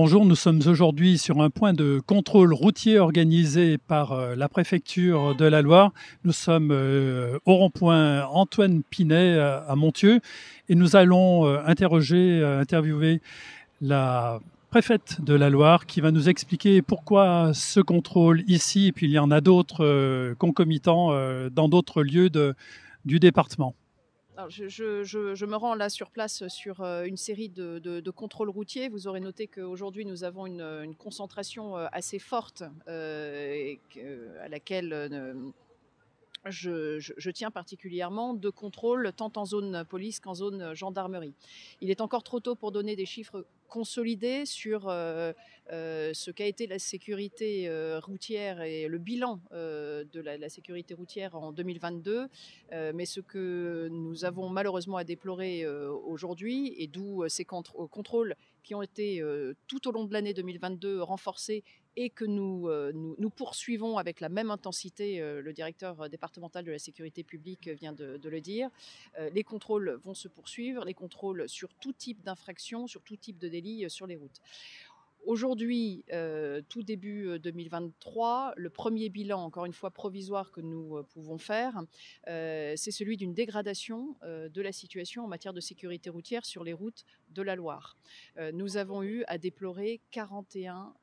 Bonjour, nous sommes aujourd'hui sur un point de contrôle routier organisé par la préfecture de la Loire. Nous sommes au rond-point Antoine Pinet à Montieu et nous allons interviewer la préfète de la Loire qui va nous expliquer pourquoi ce contrôle ici et puis il y en a d'autres concomitants dans d'autres lieux du département. Alors, je me rends là sur place sur une série de contrôles routiers. Vous aurez noté qu'aujourd'hui nous avons une concentration assez forte à laquelle je tiens particulièrement, de contrôle tant en zone police qu'en zone gendarmerie. Il est encore trop tôt pour donner des chiffres consolidés sur ce qu'a été la sécurité routière et le bilan de la sécurité routière en 2022. Mais ce que nous avons malheureusement à déplorer aujourd'hui, et d'où ces contrôles qui ont été tout au long de l'année 2022 renforcés et que nous poursuivons avec la même intensité, le directeur départemental de la sécurité publique vient de le dire. Les contrôles vont se poursuivre, les contrôles sur tout type d'infraction, sur tout type de délit sur les routes. Aujourd'hui, tout début 2023, le premier bilan, encore une fois provisoire, que nous pouvons faire, c'est celui d'une dégradation de la situation en matière de sécurité routière sur les routes de la Loire. Nous avons eu à déplorer 41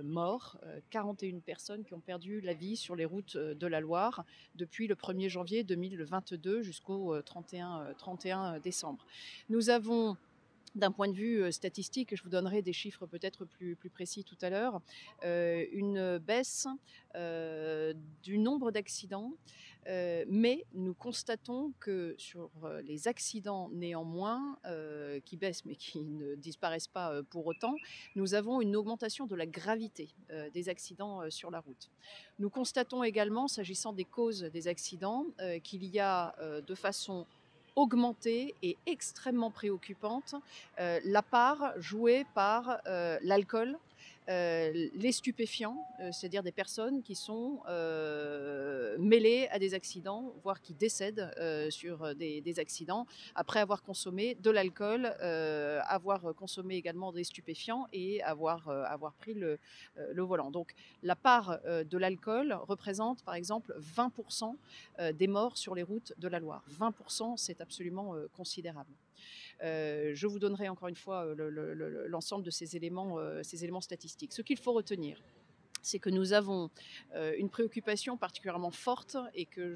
morts, 41 personnes qui ont perdu la vie sur les routes de la Loire depuis le 1er janvier 2022 jusqu'au 31 décembre. Nous avons, d'un point de vue statistique, je vous donnerai des chiffres peut-être plus précis tout à l'heure, une baisse du nombre d'accidents, mais nous constatons que sur les accidents néanmoins, qui baissent mais qui ne disparaissent pas pour autant, nous avons une augmentation de la gravité des accidents sur la route. Nous constatons également, s'agissant des causes des accidents, qu'il y a de façon augmentée et extrêmement préoccupante la part jouée par l'alcool, les stupéfiants, c'est-à-dire des personnes qui sont mêlées à des accidents, voire qui décèdent sur des accidents après avoir consommé de l'alcool, avoir consommé également des stupéfiants et avoir pris le volant. Donc la part de l'alcool représente par exemple 20% des morts sur les routes de la Loire. 20%, c'est absolument considérable. Je vous donnerai encore une fois l'ensemble de ces éléments statistiques. Ce qu'il faut retenir, c'est que nous avons une préoccupation particulièrement forte et que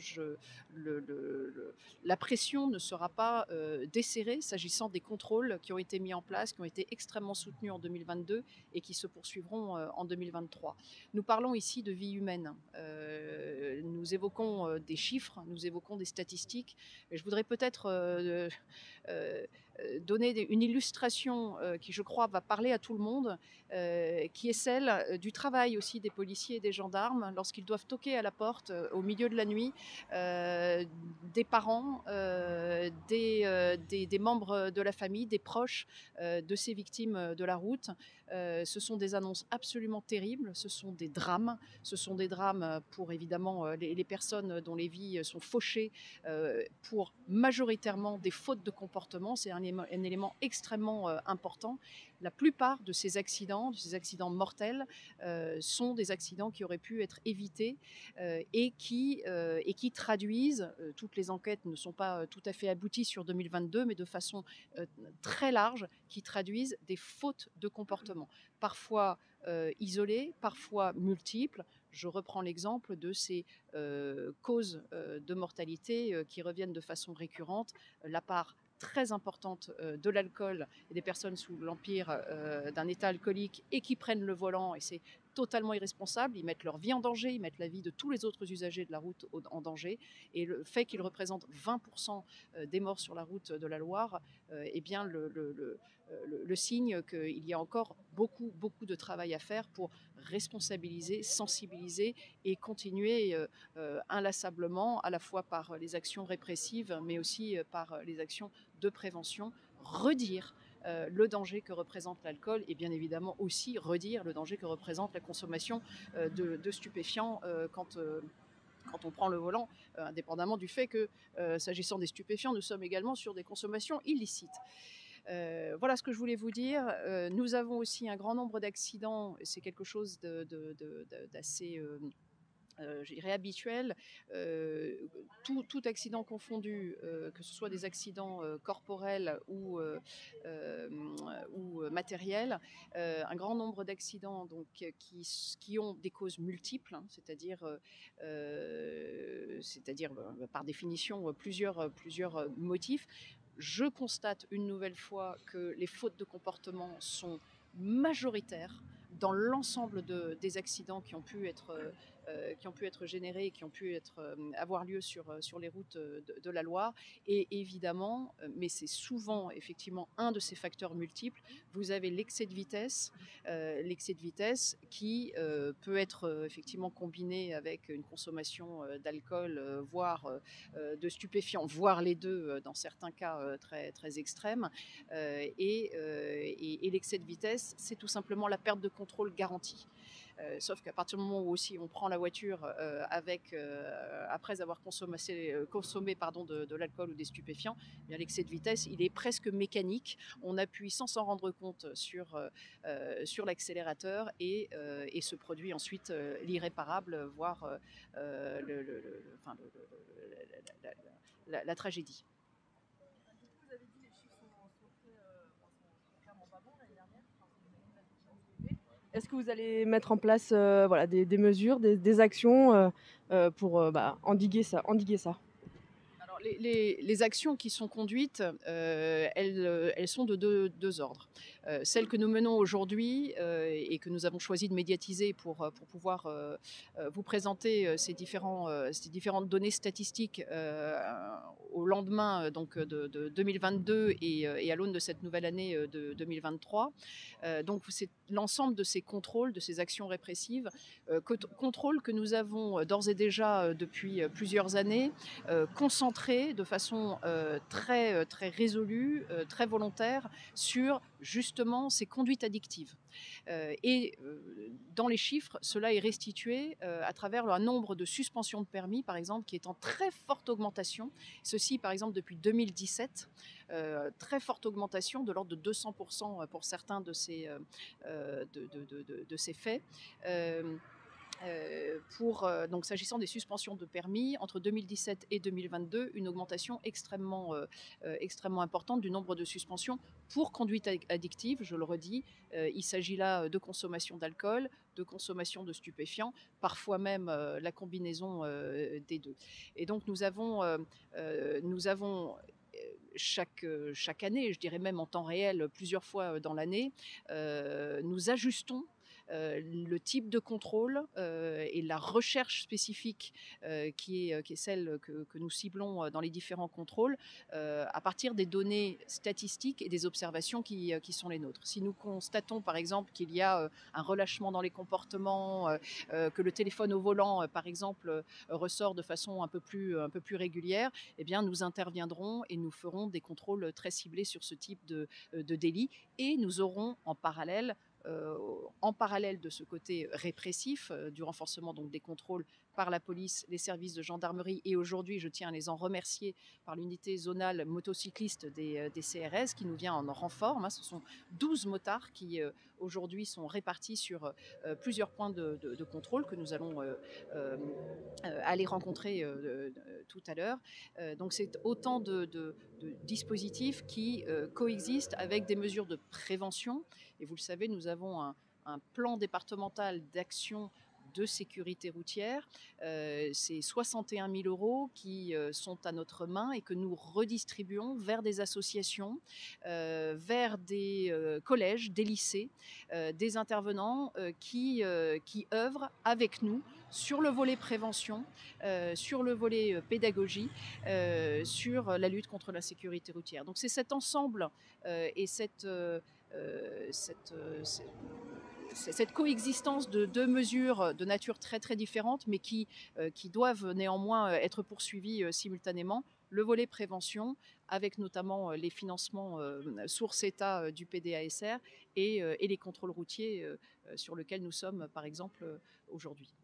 la pression ne sera pas desserrée s'agissant des contrôles qui ont été mis en place, qui ont été extrêmement soutenus en 2022 et qui se poursuivront en 2023. Nous parlons ici de vie humaine. Nous évoquons des chiffres, nous évoquons des statistiques. Et je voudrais peut-être donner une illustration qui, je crois, va parler à tout le monde, qui est celle du travail aussi des policiers et des gendarmes lorsqu'ils doivent toquer à la porte au milieu de la nuit des parents, des membres de la famille, des proches de ces victimes de la route. Ce sont des annonces absolument terribles, ce sont des drames pour évidemment les personnes dont les vies sont fauchées pour majoritairement des fautes de comportement. C'est un élément extrêmement important. La plupart de ces accidents mortels, sont des accidents qui auraient pu être évités et qui traduisent, toutes les enquêtes ne sont pas tout à fait abouties sur 2022, mais de façon très large, qui traduisent des fautes de comportement, parfois isolées, parfois multiples. Je reprends l'exemple de ces causes de mortalité qui reviennent de façon récurrente, la part très importante de l'alcool et des personnes sous l'empire d'un état alcoolique et qui prennent le volant, et c'est totalement irresponsable. Ils mettent leur vie en danger, ils mettent la vie de tous les autres usagers de la route en danger. Et le fait qu'ils représentent 20% des morts sur la route de la Loire est bien le signe qu'il y a encore beaucoup de travail à faire pour responsabiliser, sensibiliser et continuer inlassablement, à la fois par les actions répressives, mais aussi par les actions de prévention, redire le danger que représente l'alcool et bien évidemment aussi redire le danger que représente la consommation de stupéfiants quand on prend le volant, indépendamment du fait que, s'agissant des stupéfiants, nous sommes également sur des consommations illicites. Voilà ce que je voulais vous dire. Nous avons aussi un grand nombre d'accidents, c'est quelque chose d'assez je dirais habituel, tout accident confondu, que ce soit des accidents corporels euh, ou matériels, un grand nombre d'accidents donc, qui ont des causes multiples, hein, c'est-à-dire par définition plusieurs motifs. Je constate une nouvelle fois que les fautes de comportement sont majoritaires dans l'ensemble des accidents qui ont pu être générés, qui ont pu avoir lieu sur les routes de la Loire. Et évidemment, mais c'est souvent effectivement un de ces facteurs multiples, vous avez l'excès de vitesse qui peut être effectivement combiné avec une consommation d'alcool, voire de stupéfiants, voire les deux dans certains cas très, très extrêmes. Et l'excès de vitesse, c'est tout simplement la perte de contrôle garantie. Sauf qu'à partir du moment où aussi on prend la voiture après avoir consommé de l'alcool ou des stupéfiants, eh bien l'excès de vitesse, il est presque mécanique. On appuie sans s'en rendre compte sur l'accélérateur et se produit ensuite l'irréparable, voire la tragédie. Vous avez dit les chiffres sont clairement pas bons l'année dernière. Est-ce que vous allez mettre en place voilà, des mesures, des actions pour endiguer ça Alors, les actions qui sont conduites, elles sont de deux ordres. Celles que nous menons aujourd'hui et que nous avons choisi de médiatiser pour pouvoir vous présenter ces différentes données statistiques au lendemain donc, de 2022 et à l'aune de cette nouvelle année de 2023. Donc c'est l'ensemble de ces contrôles, de ces actions répressives, contrôles que nous avons d'ores et déjà depuis plusieurs années, concentrés de façon très, très résolue, très volontaire sur justement ces conduites addictives. Dans les chiffres, cela est restitué à travers un nombre de suspensions de permis, par exemple, qui est en très forte augmentation. Ceci, par exemple, depuis 2017, très forte augmentation de l'ordre de 200% pour certains de ces faits. Donc s'agissant des suspensions de permis, entre 2017 et 2022, une augmentation extrêmement importante du nombre de suspensions pour conduite addictive, je le redis. Il s'agit là de consommation d'alcool, de consommation de stupéfiants, parfois même la combinaison des deux. Et donc nous avons chaque année, je dirais même en temps réel, plusieurs fois dans l'année, nous ajustons le type de contrôle et la recherche spécifique qui est celle que nous ciblons dans les différents contrôles à partir des données statistiques et des observations qui sont les nôtres. Si nous constatons par exemple qu'il y a un relâchement dans les comportements, que le téléphone au volant par exemple ressort de façon un peu plus régulière, eh bien nous interviendrons et nous ferons des contrôles très ciblés sur ce type de délit et nous aurons en parallèle de ce côté répressif, du renforcement donc des contrôles par la police, les services de gendarmerie et aujourd'hui, je tiens à les en remercier, par l'unité zonale motocycliste des CRS qui nous vient en renfort. Ce sont 12 motards qui aujourd'hui sont répartis sur plusieurs points de contrôle que nous allons aller rencontrer tout à l'heure. Donc c'est autant de dispositifs qui coexistent avec des mesures de prévention. Et vous le savez, nous avons un plan départemental d'action de sécurité routière. C'est 61 000 € qui sont à notre main et que nous redistribuons vers des associations, vers des collèges, des lycées, des intervenants qui œuvrent avec nous sur le volet prévention, sur le volet pédagogie, sur la lutte contre l'insécurité routière. Donc c'est cet ensemble et cette coexistence de deux mesures de nature très très différente, mais qui doivent néanmoins être poursuivies simultanément. Le volet prévention, avec notamment les financements source État du PDASR et les contrôles routiers sur lesquels nous sommes par exemple aujourd'hui.